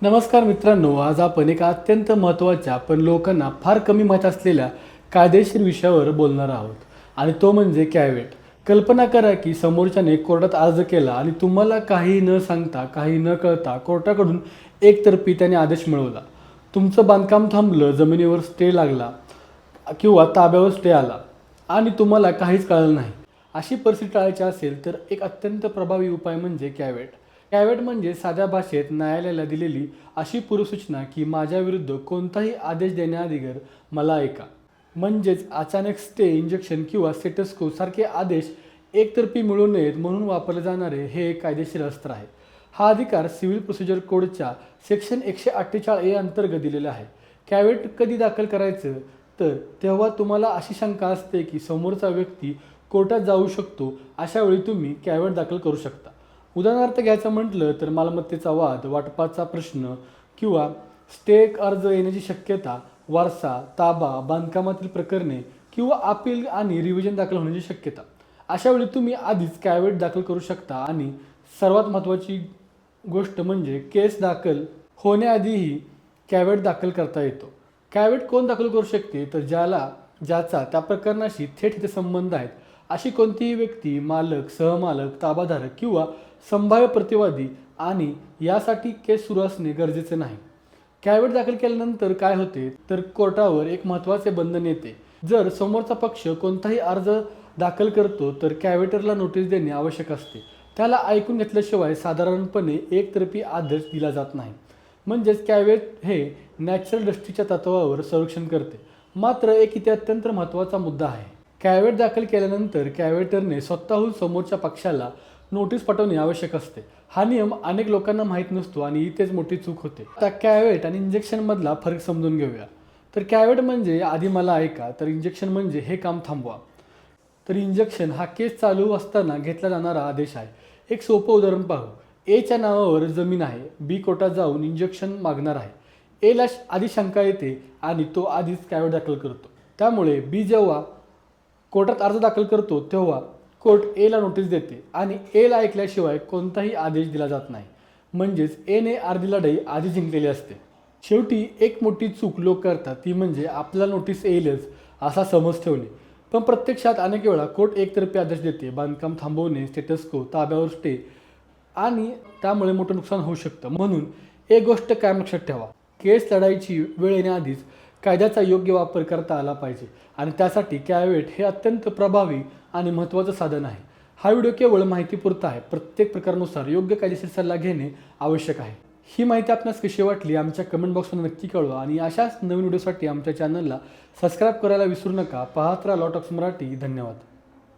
नमस्कार मित्रांनो, आज आपण एका अत्यंत महत्त्वाच्या पण लोकांना फार कमी माहीत असलेल्या कायदेशीर विषयावर बोलणार आहोत आणि तो म्हणजे कॅव्हेट. कल्पना करा की समोरच्याने कोर्टात अर्ज केला आणि तुम्हाला काही न सांगता, काही न कळता कोर्टाकडून एकतर्फी त्याने आदेश मिळवला. तुमचं बांधकाम थांबलं, जमिनीवर स्टे लागला किंवा ताब्यावर स्टे आला आणि तुम्हाला काहीच कळलं नाही. अशी परिस्थिती टाळायची असेल तर एक अत्यंत प्रभावी उपाय म्हणजे कॅव्हेट. कॅव्हेट म्हणजे साध्या भाषेत न्यायालयाला दिलेली अशी पूर्वसूचना की माझ्याविरुद्ध कोणताही आदेश देण्याअगोदर मला ऐका. म्हणजेच अचानक स्टे, इंजेक्शन किंवा स्टेटस को सारखे आदेश एकतर्फी मिळू नयेत म्हणून वापरले जाणारे हे एक कायदेशीर अस्त्र आहे. हा अधिकार सिव्हिल प्रोसिजर कोडच्या सेक्शन 148A अंतर्गत दिलेला आहे. कॅव्हेट कधी दाखल करायचं तर तेव्हा तुम्हाला अशी शंका असते की समोरचा व्यक्ती कोर्टात जाऊ शकतो. अशा वेळी तुम्ही कॅव्हेट दाखल करू शकता. उदाहरणार्थ घ्यायचं म्हटलं तर मालमत्तेचा वाद, वाटपाचा प्रश्न किंवा स्टे अर्ज येण्याची शक्यता, वारसा, ताबा, बांधकामातील प्रकरणे किंवा अपील आणि रिव्हिजन दाखल होण्याची शक्यता. अशा वेळी तुम्ही आधीच कॅव्हेट दाखल करू शकता आणि सर्वात महत्त्वाची गोष्ट म्हणजे केस दाखल होण्याआधीही कॅव्हेट दाखल करता येतो. कॅव्हेट कोण दाखल करू शकते तर ज्याचा त्या प्रकरणाशी थेट संबंध आहेत अशी कोणतीही व्यक्ती, मालक, सहमालक, ताबाधारक किंवा संभाव्य प्रतिवादी आणि यासाठी केस सुरू असणे गरजेचे नाही. कॅव्हेट दाखल केल्यानंतर काय होते तर कोर्टावर एक महत्त्वाचे बंधन येते. जर समोरचा पक्ष कोणताही अर्ज दाखल करतो तर कॅव्हेटरला नोटीस देणे आवश्यक असते. त्याला ऐकून घेतल्याशिवाय साधारणपणे एकतर्फी आदेश दिला जात नाही. म्हणजेच कॅव्हेट हे नॅचरल जस्टिसच्या तत्त्वावर संरक्षण करते. मात्र एक इथे अत्यंत महत्त्वाचा मुद्दा आहे. कॅव्हेट दाखल केल्यानंतर कॅव्हेटरने स्वतःहून समोरच्या पक्षाला नोटीस पाठवणे आवश्यक असते. हा नियम अनेक लोकांना माहीत नसतो आणि इथेच मोठी चूक होते. आता कॅव्हेट आणि इंजेक्शनमधला फरक समजून घेऊया. तर कॅव्हेट म्हणजे आधी मला ऐका, तर इंजेक्शन म्हणजे हे काम थांबवा. तर इंजेक्शन हा केस चालू असताना घेतला जाणारा आदेश आहे. एक सोपं उदाहरण पाहू. एच्या नावावर जमीन आहे. बी कोर्टात जाऊन इंजेक्शन मागणार आहे. एला आधी शंका येते आणि तो आधीच कॅव्हेट दाखल करतो. त्यामुळे बी जेव्हा कोर्टात अर्ज दाखल करतो तेव्हा कोर्ट एला नोटीस देते आणि एला ऐकल्याशिवाय कोणताही आदेश दिला जात नाही. म्हणजेच एने अर्धी लढाई आधी जिंकलेली असते. शेवटी एक मोठी चूक लोक करतात ती म्हणजे आपल्याला नोटीस येईलच असा समज ठेवणे. पण प्रत्यक्षात अनेक वेळा कोर्ट एकतर्फी आदेश देते. बांधकाम थांबवणे, स्टेटस को, ताब्यावर स्टे आणि त्यामुळे मोठं नुकसान होऊ शकतं. म्हणून एक गोष्ट कायम लक्षात ठेवा, केस लढाईची वेळ येण्याआधीच कायद्याचा योग्य वापर करता आला पाहिजे आणि त्यासाठी कॅव्हेट हे अत्यंत प्रभावी आणि महत्त्वाचं साधन आहे. हा व्हिडिओ केवळ माहितीपुरता आहे. प्रत्येक प्रकारानुसार योग्य कायदेशीर सल्ला घेणे आवश्यक आहे. ही माहिती आपणास कशी वाटली आमच्या कमेंट बॉक्समध्ये नक्की कळवा आणि अशाच नवीन व्हिडिओसाठी आमच्या चॅनलला सबस्क्राईब करायला विसरू नका. पाहत राहा लॉ टॉक्स मराठी. धन्यवाद.